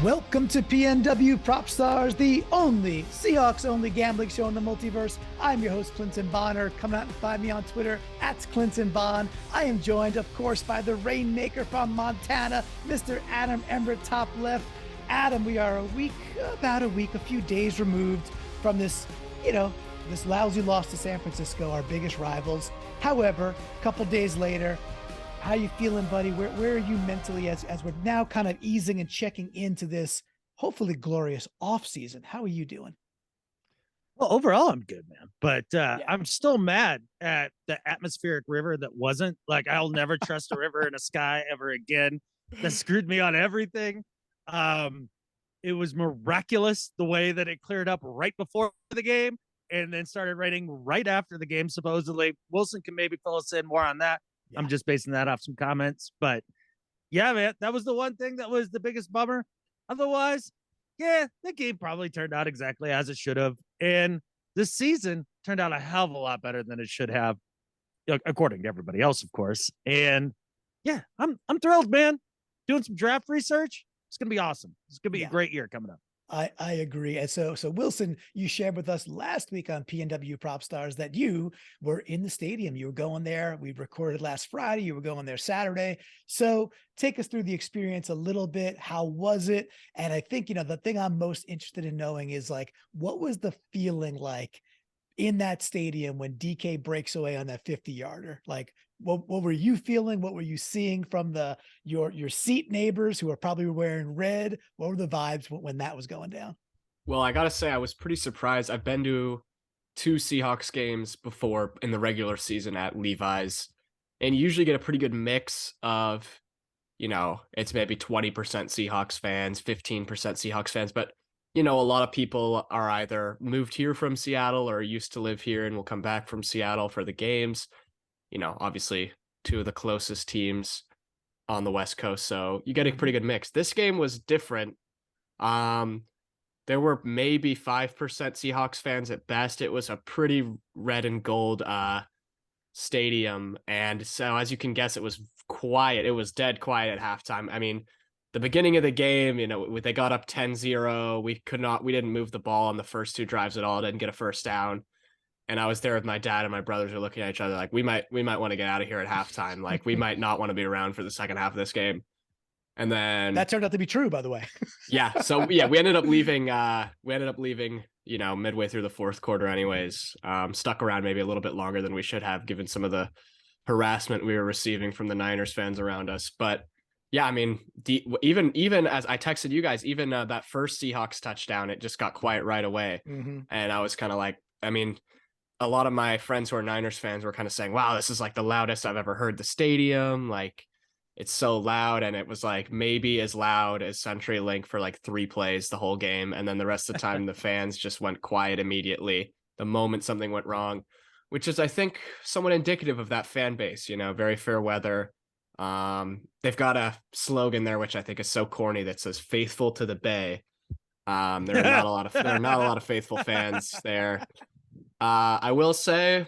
Welcome to PNW Prop Stars, the only Seahawks-only gambling show in the multiverse. I'm your host, Clinton Bonner. Come out and find me on Twitter, @ClintonBon. I am joined, of course, by the Rainmaker from Montana, Mr. Adam Ember, top left. Adam, we are a few days removed from this lousy loss to San Francisco, our biggest rivals. However, a couple days later, how you feeling, buddy? Where are you mentally as we're now kind of easing and checking into this hopefully glorious off season? How are you doing? Well, overall, I'm good, man. But I'm still mad at the atmospheric river that wasn't. Like, I'll never trust a river in a sky ever again. That screwed me on everything. It was miraculous the way that it cleared up right before the game and then started raining right after the game, supposedly. Wilson can maybe fill us in more on that. Yeah. I'm just basing that off some comments. But yeah, man, that was the one thing that was the biggest bummer. Otherwise, yeah, the game probably turned out exactly as it should have. And this season turned out a hell of a lot better than it should have, according to everybody else, of course. And yeah, I'm thrilled, man. Doing some draft research. It's going to be awesome. It's going to be a great year coming up. I agree. And so Wilson, you shared with us last week on PNW Prop Stars that you were in the stadium. You were going there. We recorded last Friday. You were going there Saturday. So take us through the experience a little bit. How was it? And I think, the thing I'm most interested in knowing is, like, what was the feeling like in that stadium when DK breaks away on that 50-yarder? Like, what were you feeling? What were you seeing from your seat neighbors who are probably wearing red? What were the vibes when that was going down? Well, I got to say, I was pretty surprised. I've been to 2 Seahawks games before in the regular season at Levi's, and you usually get a pretty good mix of, it's maybe 20% Seahawks fans, 15% Seahawks fans, but a lot of people are either moved here from Seattle or used to live here and will come back from Seattle for the games. Obviously 2 of the closest teams on the West Coast. So you get a pretty good mix. This game was different. There were maybe 5% Seahawks fans at best. It was a pretty red and gold stadium. And so, as you can guess, it was quiet. It was dead quiet at halftime. I mean, the beginning of the game, they got up 10-0. We didn't move the ball on the first 2 drives at all. Didn't get a first down. And I was there with my dad, and my brothers are looking at each other like, we might want to get out of here at halftime. Like, we might not want to be around for the second half of this game. And then that turned out to be true, by the way. Yeah. So yeah, we ended up leaving, midway through the fourth quarter anyways. Stuck around maybe a little bit longer than we should have, given some of the harassment we were receiving from the Niners fans around us. But yeah, I mean, even as I texted you guys, even that first Seahawks touchdown, it just got quiet right away. Mm-hmm. And I was kind of like, I mean, a lot of my friends who are Niners fans were kind of saying, wow, this is like the loudest I've ever heard the stadium. Like, it's so loud. And it was like maybe as loud as CenturyLink for like 3 plays the whole game. And then the rest of the time, the fans just went quiet immediately the moment something went wrong, which is, I think, somewhat indicative of that fan base, very fair weather. They've got a slogan there, which I think is so corny, that says "Faithful to the Bay." There are not a lot of faithful fans there. I will say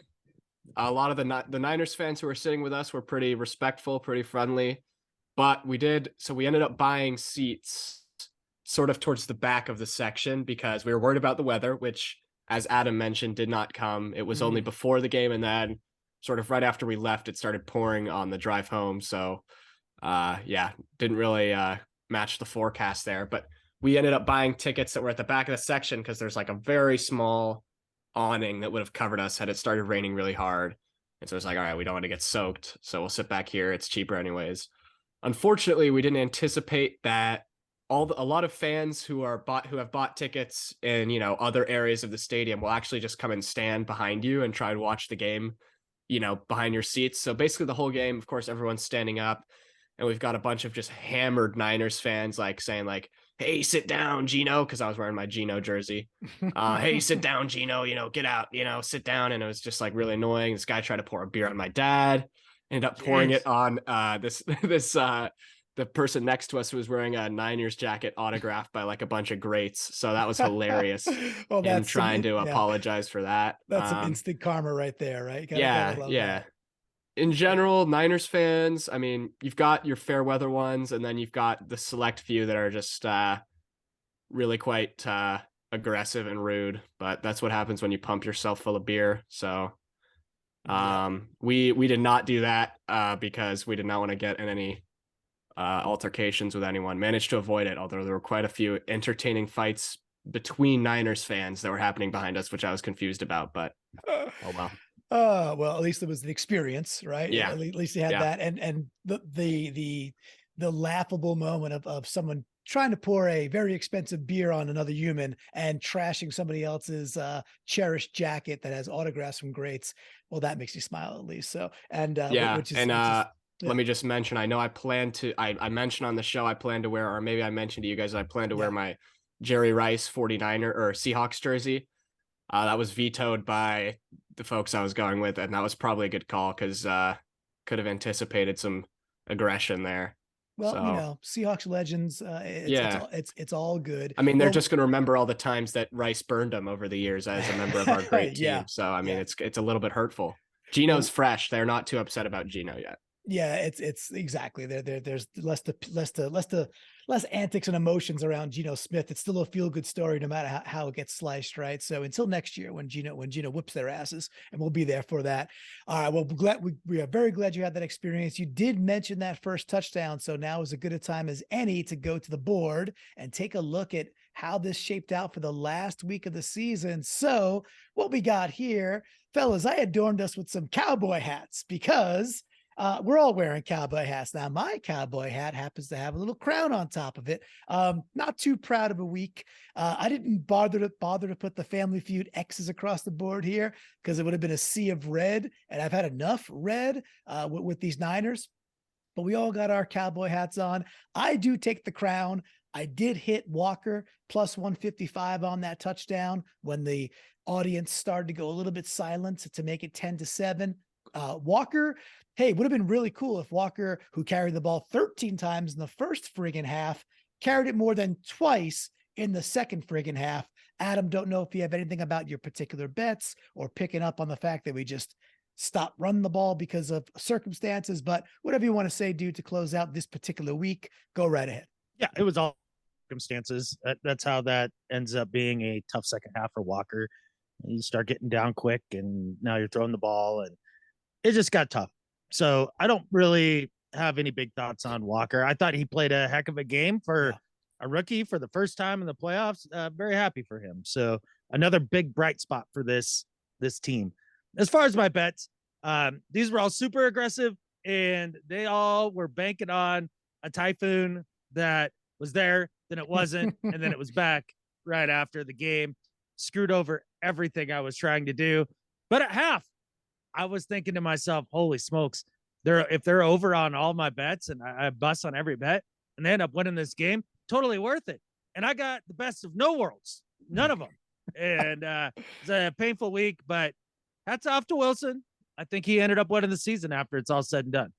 a lot of the Niners fans who were sitting with us were pretty respectful, pretty friendly, but we ended up buying seats sort of towards the back of the section because we were worried about the weather, which, as Adam mentioned, did not come. It was only before the game, and then sort of right after we left, it started pouring on the drive home. So didn't really match the forecast there, but we ended up buying tickets that were at the back of the section because there's like a very small awning that would have covered us had it started raining really hard. And so it's like, all right, we don't want to get soaked, so we'll sit back here. It's cheaper anyways. Unfortunately, we didn't anticipate that a lot of fans who have bought tickets in other areas of the stadium will actually just come and stand behind you and try to watch the game behind your seats. So basically the whole game, of course, everyone's standing up, and we've got a bunch of just hammered Niners fans like saying like, "Hey, sit down, Gino," because I was wearing my Gino jersey. "Hey, sit down, Gino, get out, sit down." And it was just like really annoying. This guy tried to pour a beer on my dad, ended up pouring it on the person next to us who was wearing a Niners jacket autographed by like a bunch of greats. So that was hilarious. Well, him trying to apologize for that. That's some instant karma right there, right? Yeah. That. In general, Niners fans, I mean, you've got your fair weather ones, and then you've got the select few that are just really quite aggressive and rude, but that's what happens when you pump yourself full of beer. So we did not do that because we did not want to get in any altercations with anyone. Managed to avoid it, although there were quite a few entertaining fights between Niners fans that were happening behind us, which I was confused about, but oh well. Well, at least it was an experience, right? Yeah. At least you had that. And the laughable moment of someone trying to pour a very expensive beer on another human and trashing somebody else's cherished jacket that has autographs from greats. Well, that makes you smile at least. So, and which is let me just mention, I know I mentioned on the show, I plan to wear, or maybe I mentioned to you guys, I plan to wear my Jerry Rice 49er or Seahawks jersey. That was vetoed by the folks I was going with, and that was probably a good call because could have anticipated some aggression there. Well, so, Seahawks legends. It's all good. I mean, they're just going to remember all the times that Rice burned them over the years as a member of our great team. Yeah, so, I mean, it's a little bit hurtful. Gino's fresh. They're not too upset about Gino yet. Yeah, it's exactly there's less antics and emotions around Geno Smith. It's still a feel good story no matter how it gets sliced, right? So until next year when Geno whips their asses, and we'll be there for that. All right, well, we are very glad you had that experience. You did mention that first touchdown, so now is as good a time as any to go to the board and take a look at how this shaped out for the last week of the season. So what we got here, fellas, I adorned us with some cowboy hats because we're all wearing cowboy hats now. My cowboy hat happens to have a little crown on top of it. Not too proud of a week. I didn't bother to put the Family Feud X's across the board here because it would have been a sea of red, and I've had enough red with these Niners. But we all got our cowboy hats on. I do take the crown. I did hit Walker plus 155 on that touchdown when the audience started to go a little bit silent to make it 10-7. Walker, hey, would have been really cool if Walker, who carried the ball 13 times in the first friggin' half, carried it more than twice in the second friggin' half. Adam, don't know if you have anything about your particular bets or picking up on the fact that we just stopped running the ball because of circumstances, but whatever you want to say, dude, to close out this particular week, go right ahead. Yeah, it was all circumstances. That's how that ends up being a tough second half for Walker. You start getting down quick, and now you're throwing the ball, and it just got tough. So I don't really have any big thoughts on Walker. I thought he played a heck of a game for a rookie for the first time in the playoffs. Very happy for him. So another big bright spot for this team. As far as my bets, these were all super aggressive, and they all were banking on a typhoon that was there, then it wasn't, and then it was back right after the game. Screwed over everything I was trying to do. But at half, I was thinking to myself, holy smokes, if they're over on all my bets and I bust on every bet and they end up winning this game, totally worth it. And I got the best of no worlds, none of them. And it's a painful week, but hats off to Wilson. I think he ended up winning the season after it's all said and done.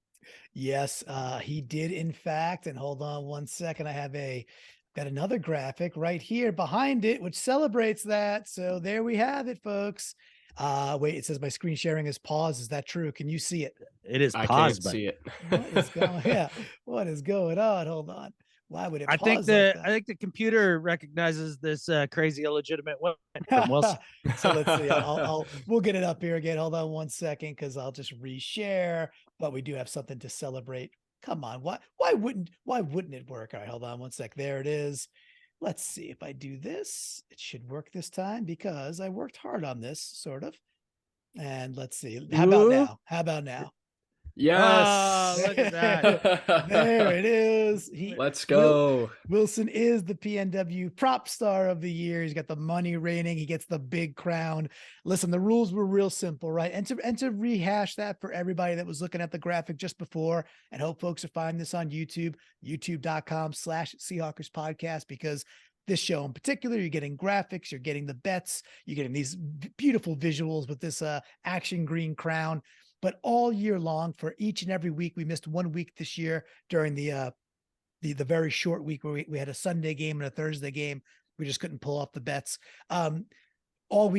Yes, he did, in fact. And hold on one second. Got another graphic right here behind it, which celebrates that. So there we have it, folks. Wait, it says my screen sharing is paused. Is that true? Can you see it? It is I paused. Can't see it. What is going on? Hold on. Why would it pause? I think the computer recognizes this crazy illegitimate one from Wilson. So let's see. We'll get it up here again. Hold on one second, because I'll just reshare. But we do have something to celebrate. Come on. Why wouldn't it work? All right, hold on one sec. There it is. Let's see if I do this. It should work this time because I worked hard on this, sort of. And let's see. How about now? Yes. Oh, look at that. There it is. Let's go. Wilson is the PNW Prop Star of the year. He's got the money rating. He gets the big crown. Listen, the rules were real simple, right? And to rehash that for everybody that was looking at the graphic just before, and hope folks are finding this on YouTube, youtube.com/Seahawkers podcast, because this show in particular, you're getting graphics, you're getting the bets, you're getting these beautiful visuals with this action green crown. But all year long, for each and every week, we missed 1 week this year during the very short week where we had a Sunday game and a Thursday game. We just couldn't pull off the bets. All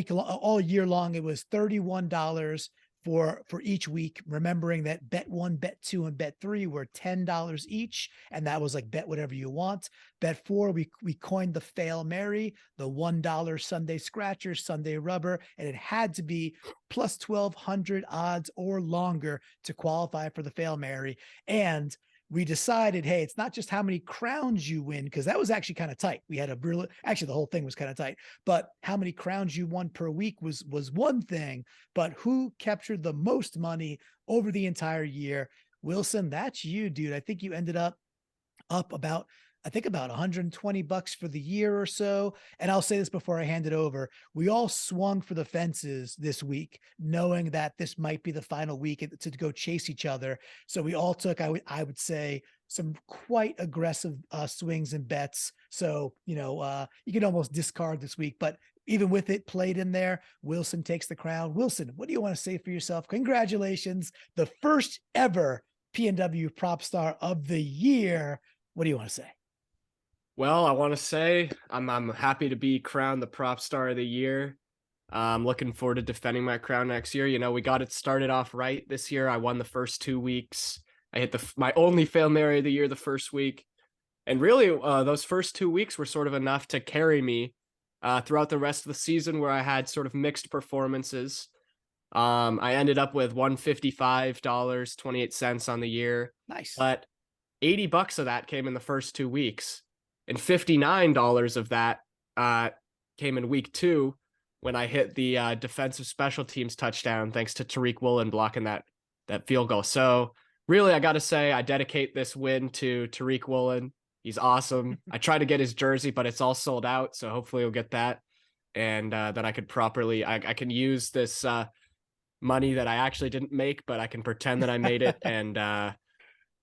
year long, it was $31 for each week, remembering that bet 1, bet 2, and bet 3 were $10 each. And that was like bet whatever you want. Bet 4, we coined the Fail Mary, the $1 Sunday scratcher, Sunday rubber, and it had to be plus 1,200 odds or longer to qualify for the Fail Mary. And we decided, hey, it's not just how many crowns you win, because that was actually kind of tight. We had a brilliant, actually the whole thing was kind of tight, but how many crowns you won per week was one thing, but who captured the most money over the entire year? Wilson, that's you, dude. I think you ended up about $120 for the year or so. And I'll say this before I hand it over. We all swung for the fences this week, knowing that this might be the final week to go chase each other. So we all took, I would say, some quite aggressive swings and bets. So, you can almost discard this week, but even with it played in there, Wilson takes the crown. Wilson, what do you want to say for yourself? Congratulations. The first ever PNW Prop Star of the year. What do you want to say? Well, I want to say I'm happy to be crowned the Prop Star of the year. I'm looking forward to defending my crown next year. We got it started off right this year. I won the first 2 weeks. I hit my only Fail Mary of the year the first week. And really, those first 2 weeks were sort of enough to carry me throughout the rest of the season, where I had sort of mixed performances. I ended up with $155.28 on the year. Nice. But $80 of that came in the first 2 weeks. And $59 of that came in week 2, when I hit the defensive special teams touchdown, thanks to Tariq Woolen blocking that field goal. So really, I got to say, I dedicate this win to Tariq Woolen. He's awesome. I tried to get his jersey, but it's all sold out. So hopefully we'll get that. And that I could properly, I can use this money that I actually didn't make, but I can pretend that I made it and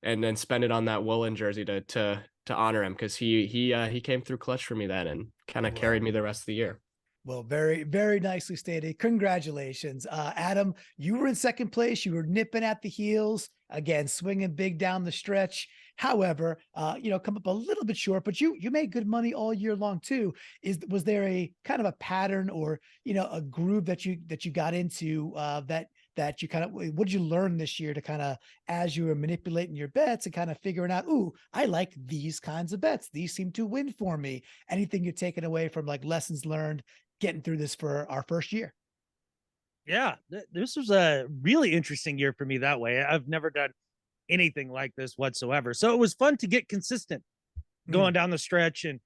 then spend it on that Woolen jersey to honor him, because he came through clutch for me then and kind of carried me the rest of the year. Well, very, very nicely stated. Congratulations. Adam, you were in second place. You were nipping at the heels, again, swinging big down the stretch. However, come up a little bit short, but you made good money all year long too. Was there a kind of a pattern or, a groove that you got into that you kind of, what did you learn this year to kind of, as you were manipulating your bets and kind of figuring out, ooh, I like these kinds of bets. These seem to win for me. Anything you're taking away from like lessons learned getting through this for our first year? Yeah, this was a really interesting year for me that way. I've never done anything like this whatsoever. So it was fun to get consistent going down the stretch and,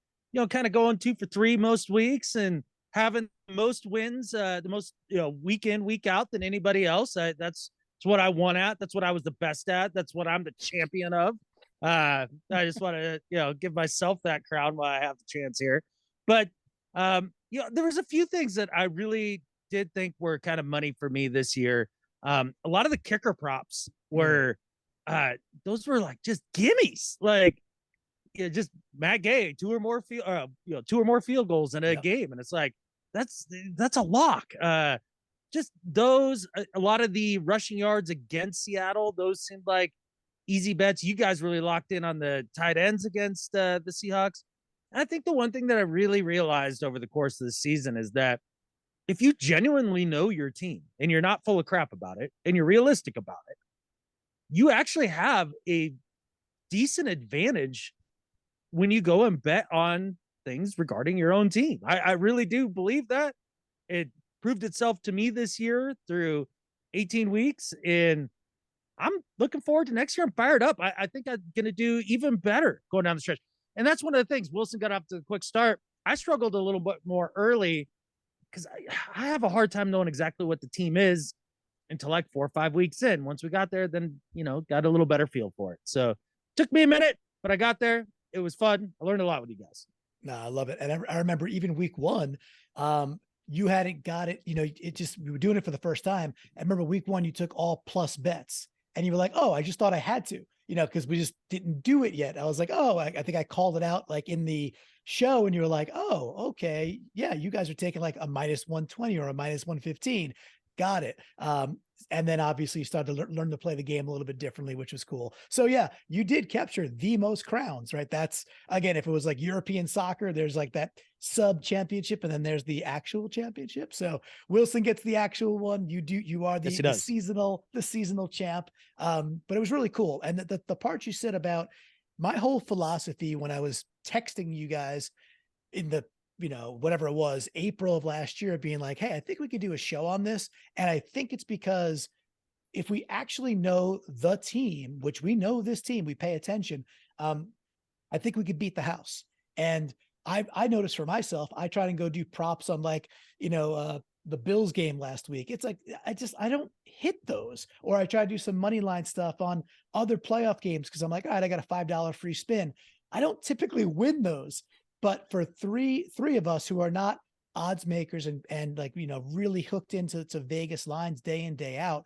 kind of going 2 for 3 most weeks and having the most wins, the most, week in, week out than anybody else. That's what I won at. That's what I was the best at. That's what I'm the champion of. I just want to, give myself that crown while I have the chance here. But, there was a few things that I really did think were kind of money for me this year. A lot of the kicker props were, those were like just gimmies, like just Matt Gay, 2 or more field goals in a game. And it's like, that's a lock. Just those, a lot of the rushing yards against Seattle, those seemed like easy bets. You guys really locked in on the tight ends against the Seahawks. And I think the one thing that I really realized over the course of the season is that if you genuinely know your team and you're not full of crap about it and you're realistic about it, you actually have a decent advantage when you go and bet on things regarding your own team. I really do believe that. It proved itself to me this year through 18 weeks, and I'm looking forward to next year. I'm fired up. I think I'm going to do even better going down the stretch. And that's one of the things. Wilson got off to a quick start. I struggled a little bit more early because I have a hard time knowing exactly what the team is until like 4 or 5 weeks in. Once we got there, then, got a little better feel for it. So took me a minute, but I got there. It was fun. I learned a lot with you guys. No, I love it. And I remember even week 1, you hadn't got it. We were doing it for the first time. I remember week 1, you took all plus bets and you were like, oh, I just thought I had to, because we just didn't do it yet. I was like, oh, I think I called it out like in the show and you were like, oh, okay. Yeah. You guys are taking like a -120 or a -115. Got it. And then obviously you started to learn to play the game a little bit differently, which was cool. So yeah, you did capture the most crowns, right? That's, again, if it was like European soccer, there's like that sub championship, and then there's the actual championship. So Wilson gets the actual one. You are Yes, he the does. seasonal champ. But it was really cool. And the part you said about my whole philosophy when I was texting you guys in the, whatever it was, April of last year, being like, hey, I think we could do a show on this. And I think it's because if we actually know the team, which we know this team, we pay attention. I think we could beat the house. And I noticed for myself, I try and go do props on like, the Bills game last week. It's like, I don't hit those, or I try to do some money line stuff on other playoff games. Cause I'm like, all right, I got a $5 free spin. I don't typically win those, but for three of us who are not odds makers and like, really hooked into Vegas lines day in, day out,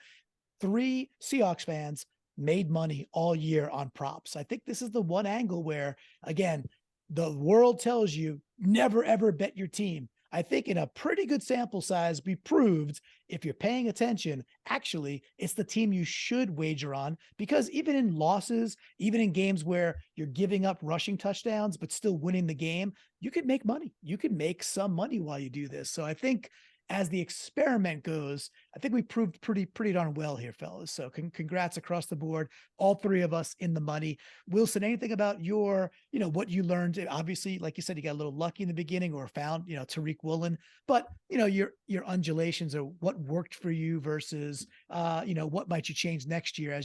3 Seahawks fans made money all year on props. I think this is the one angle where, again, the world tells you never, ever bet your team. I think in a pretty good sample size, we proved if you're paying attention, actually, it's the team you should wager on, because even in losses, even in games where you're giving up rushing touchdowns, but still winning the game, you could make money. You can make some money while you do this. So I think as the experiment goes, I think we proved pretty darn well here, fellas. So congrats across the board. All 3 of us in the money. Wilson, anything about your, what you learned? Obviously, like you said, you got a little lucky in the beginning, or found, Tariq Woolen, but your undulations are what worked for you versus, what might you change next year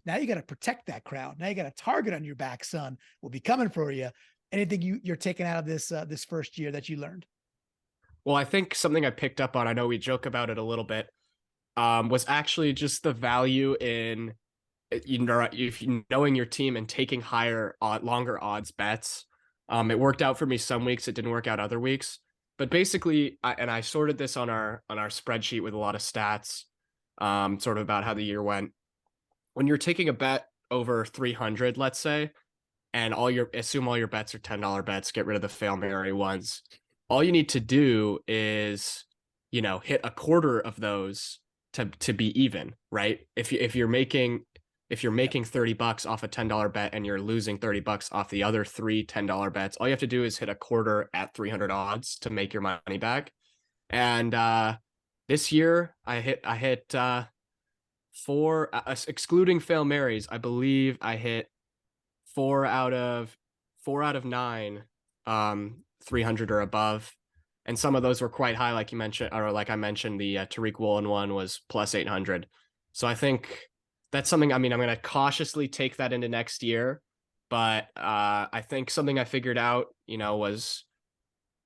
now you got to protect that crowd. Now you got a target on your back, son. We'll be coming for you. Anything you're taking out of this first year that you learned? Well, I think something I picked up on, I know we joke about it a little bit, was actually just the value in, if you knowing your team and taking longer odds bets. It worked out for me some weeks. It didn't work out other weeks. But basically, I sorted this on our spreadsheet with a lot of stats, sort of about how the year went. When you're taking a bet over 300, let's say, and assume all your bets are $10 bets, get rid of the Fail Mary ones. All you need to do is, hit a quarter of those to be even, right? If you're making $30 off a $10 bet and you're losing $30 off the other 3 $10 bets, all you have to do is hit a quarter at 300 odds to make your money back. And this year I hit 4, excluding Fail Marys, I believe I hit 4 out of 9 300 or above, and some of those were quite high, like you mentioned, or like I mentioned, the Tariq Woolen one was plus 800. So I think that's something, I'm going to cautiously take that into next year, but I think something I figured out, was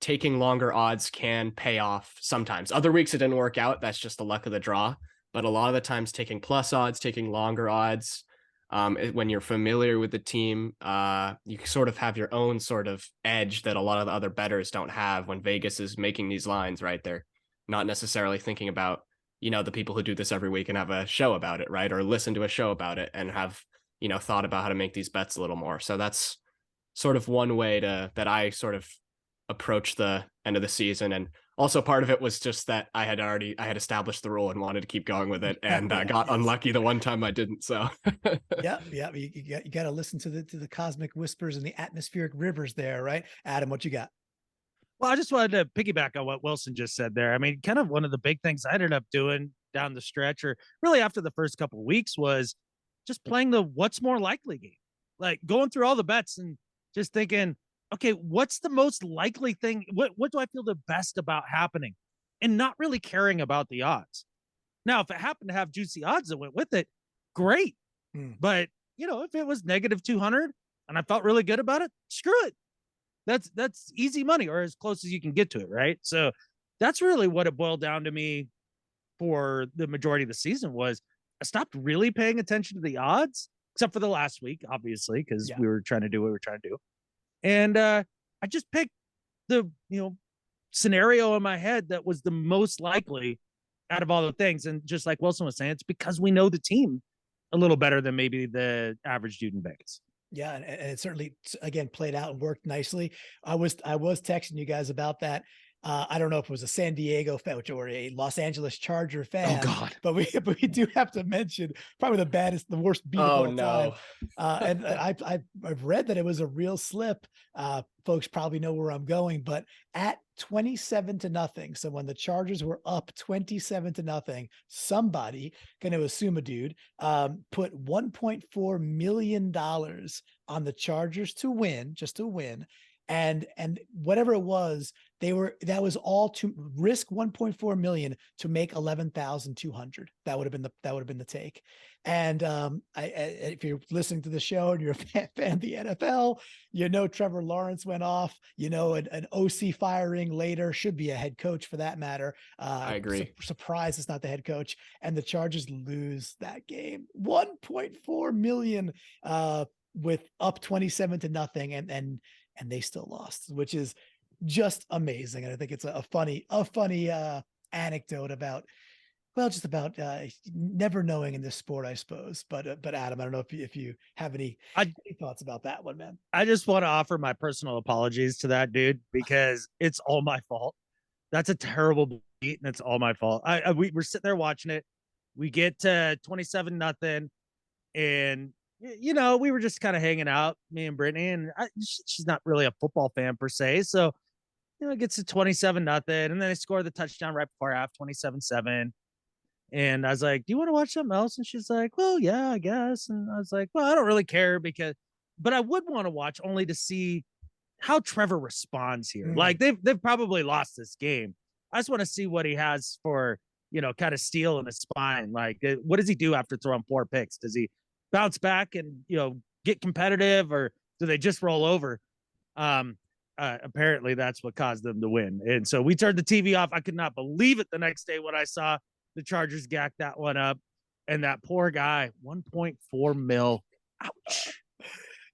taking longer odds can pay off sometimes. Other weeks it didn't work out. That's just the luck of the draw. But a lot of the times taking plus odds, taking longer odds, when you're familiar with the team, you sort of have your own sort of edge that a lot of the other bettors don't have when Vegas is making these lines, right? They're not necessarily thinking about, the people who do this every week and have a show about it, right? Or listen to a show about it and have, thought about how to make these bets a little more. So that's sort of one way that I sort of approach the end of the season. And also part of it was just that I had established the rule and wanted to keep going with it, and got unlucky the one time I didn't. So yeah. You got to listen to the cosmic whispers and the atmospheric rivers there, right? Adam, what you got? Well, I just wanted to piggyback on what Wilson just said there. I mean, kind of one of the big things I ended up doing down the stretch, or really after the first couple of weeks, was just playing the what's more likely game, like going through all the bets and just thinking, okay, what's the most likely thing? What do I feel the best about happening? And not really caring about the odds. Now, if it happened to have juicy odds that went with it, great. But, if it was negative 200 and I felt really good about it, screw it. That's easy money, or as close as you can get to it, right? So that's really what it boiled down to me for the majority of the season. Was I stopped really paying attention to the odds, except for the last week, obviously, because we were trying to do what we were trying to do. And I just picked the, scenario in my head that was the most likely out of all the things. And just like Wilson was saying, it's because we know the team a little better than maybe the average dude in Vegas. Yeah, and it certainly, again, played out and worked nicely. I was texting you guys about that. I don't know if it was a San Diego fan or a Los Angeles Charger fan. Oh God. But we do have to mention probably the worst beat of Oh all time. no. And I've read that it was a real slip. Folks probably know where I'm going, but at 27-0. So when the Chargers were up 27-0, somebody, going to assume a dude, put $1.4 million on the Chargers to win, just to win. And whatever it was, that was all to risk 1.4 million to make 11,200. That would have been the take. And if you're listening to the show and you're a fan of the NFL, Trevor Lawrence went off, an OC firing later, should be a head coach for that matter. I agree. Surprised it's not the head coach, and the Chargers lose that game. 1.4 million with up 27-0, and they still lost, which is just amazing. And I think it's a funny anecdote about never knowing in this sport, I suppose. But Adam, I don't know if you have any thoughts about that one, man. I just want to offer my personal apologies to that dude, because it's all my fault. That's a terrible beat, and it's all my fault. We were sitting there watching it. We get to 27-0, and we were just kind of hanging out, me and Brittany, and she's not really a football fan per se. So, it gets to 27-0, and then they score the touchdown right before half, 27-7. And I was like, do you want to watch something else? And she's like, well, yeah, I guess. And I was like, well, I don't really care but I would want to watch only to see how Trevor responds here. Like they've probably lost this game. I just want to see what he has for, kind of steel in his spine. Like, what does he do after throwing 4 picks? Does he bounce back and, get competitive, or do they just roll over? Apparently that's what caused them to win. And so we turned the TV off. I could not believe it the next day when I saw the Chargers gack that one up, and that poor guy, 1.4 mil. Ouch.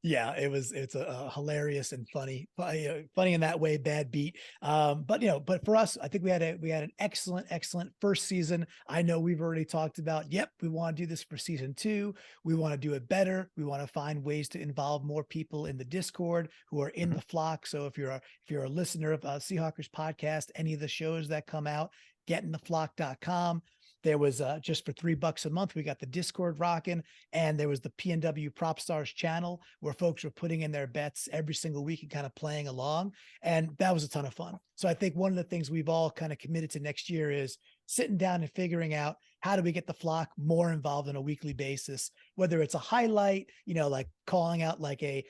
Yeah, it's a hilarious and funny in that way, bad beat. But for us, I think we had an excellent first season. I know we've already talked about, we want to do this for season 2. We want to do it better. We want to find ways to involve more people in the Discord who are in the flock. So if you're a listener of Seahawkers podcast, any of the shows that come out, getintheflock.com. There was just for $3 a month, we got the Discord rocking, and there was the PNW Prop Stars channel where folks were putting in their bets every single week and kind of playing along. And that was a ton of fun. So I think one of the things we've all kind of committed to next year is sitting down and figuring out how do we get the flock more involved on a weekly basis, whether it's a highlight, like calling out like a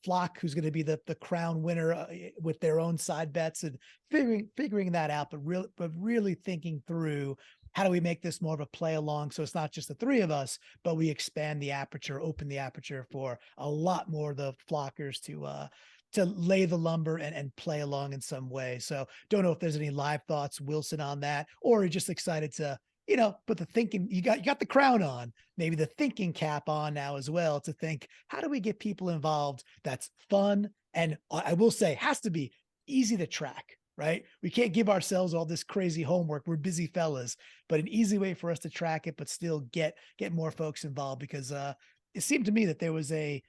flock who's going to be the crown winner with their own side bets, and figuring that out, but really thinking through, how do we make this more of a play along? So it's not just the 3 of us, but we expand the aperture, open the aperture for a lot more of the flockers to lay the lumber and play along in some way. So don't know if there's any live thoughts, Wilson, on that, or you're just excited to, put the thinking, you got the crown on, maybe the thinking cap on now as well, to think, how do we get people involved? That's fun. And I will say, has to be easy to track. Right? We can't give ourselves all this crazy homework. We're busy fellas, but an easy way for us to track it, but still get more folks involved, because it seemed to me that there was a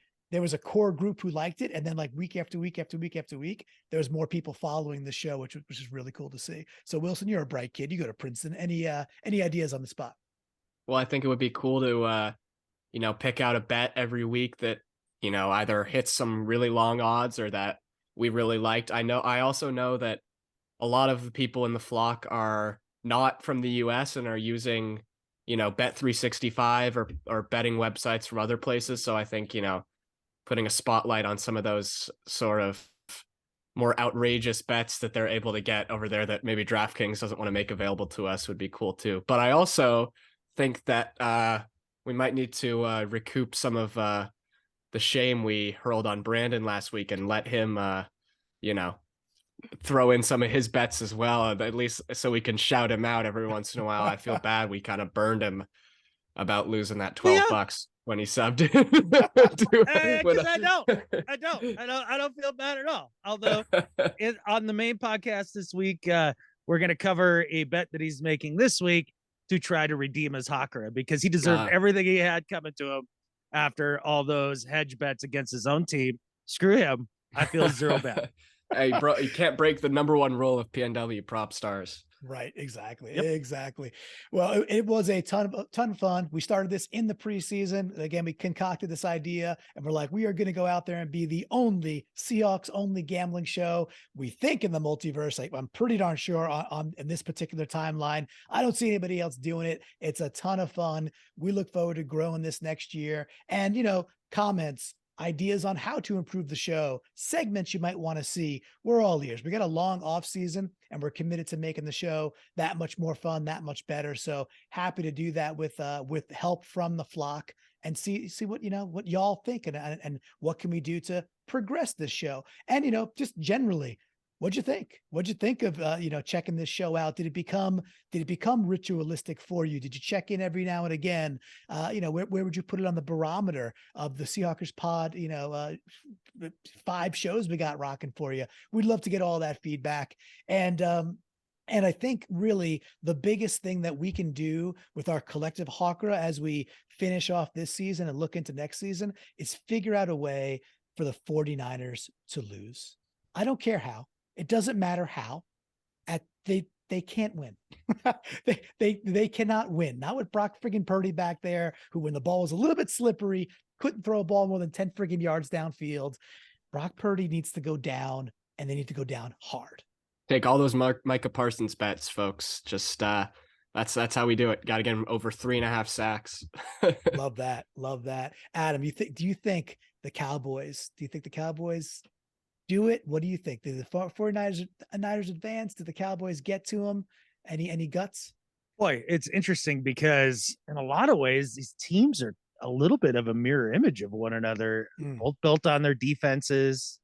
core group who liked it. And then like week after week after week after week, there was more people following the show, which is really cool to see. So Wilson, you're a bright kid. You go to Princeton. Any ideas on the spot? Well, I think it would be cool to, pick out a bet every week that, either hits some really long odds or that we really liked. I also know that a lot of the people in the flock are not from the US and are using, Bet365 or betting websites from other places. So I think, putting a spotlight on some of those sort of more outrageous bets that they're able to get over there that maybe DraftKings doesn't want to make available to us would be cool too. But I also think that we might need to recoup some of the shame we hurled on Brandon last week and let him, throw in some of his bets as well, at least so we can shout him out every once in a while. I feel bad we kind of burned him about losing that $12 when he subbed. I don't feel bad at all. Although on the main podcast this week, we're going to cover a bet that he's making this week to try to redeem his Hakara, because he deserved everything he had coming to him after all those hedge bets against his own team. Screw him. I feel zero bad. Hey, bro, you can't break the #1 rule of PNW Prop Stars. Right. Exactly. Yep. Exactly. Well, it was a ton of fun. We started this in the preseason. Again, we concocted this idea and we're like, we are going to go out there and be the only Seahawks only gambling show. We think in the multiverse. Like, I'm pretty darn sure on in this particular timeline. I don't see anybody else doing it. It's a ton of fun. We look forward to growing this next year. And, comments, ideas on how to improve the show, segments you might want to see. We're all ears. We got a long off season and we're committed to making the show that much more fun, that much better. So happy to do that with help from the flock and see what, what y'all think and what can we do to progress this show. And, just generally, what'd you think? What'd you think of, checking this show out? Did it become ritualistic for you? Did you check in every now and again? Where would you put it on the barometer of the Seahawkers pod? 5 shows we got rocking for you. We'd love to get all that feedback. And I think really the biggest thing that we can do with our collective Hawkera as we finish off this season and look into next season is figure out a way for the 49ers to lose. I don't care how. It doesn't matter how. They can't win. they cannot win. Not with Brock friggin' Purdy back there, who when the ball was a little bit slippery, couldn't throw a ball more than 10 friggin' yards downfield. Brock Purdy needs to go down, and they need to go down hard. Take all those Micah Parsons bets, folks. Just that's how we do it. Got to get him over 3.5 sacks. Love that. Adam, do you think the Cowboys do it? What do you think? Do the 49ers advance? Do the Cowboys get to them? Any guts? Boy, it's interesting because in a lot of ways, these teams are a little bit of a mirror image of one another, both built on their defenses.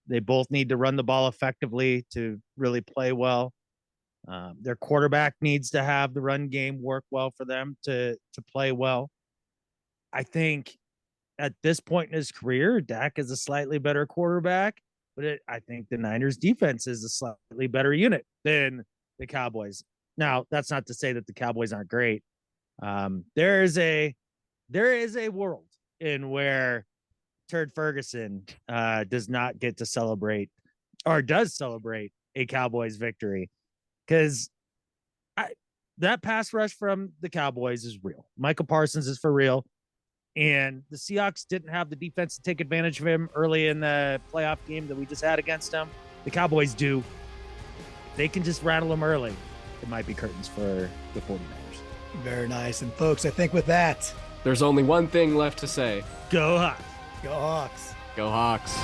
They both need to run the ball effectively to really play well. Their quarterback needs to have the run game work well for them to play well. I think at this point in his career, Dak is a slightly better quarterback, but I think the Niners defense is a slightly better unit than the Cowboys. Now, that's not to say that the Cowboys aren't great. There is a world in where Turd Ferguson does not get to celebrate or does celebrate a Cowboys victory, because that pass rush from the Cowboys is real. Micah Parsons is for real. And the Seahawks didn't have the defense to take advantage of him early in the playoff game that we just had against them. The Cowboys do. If they can just rattle them early, it might be curtains for the 49ers. Very nice. And folks, I think with that, there's only one thing left to say. Go Hawks. Go Hawks. Go Hawks.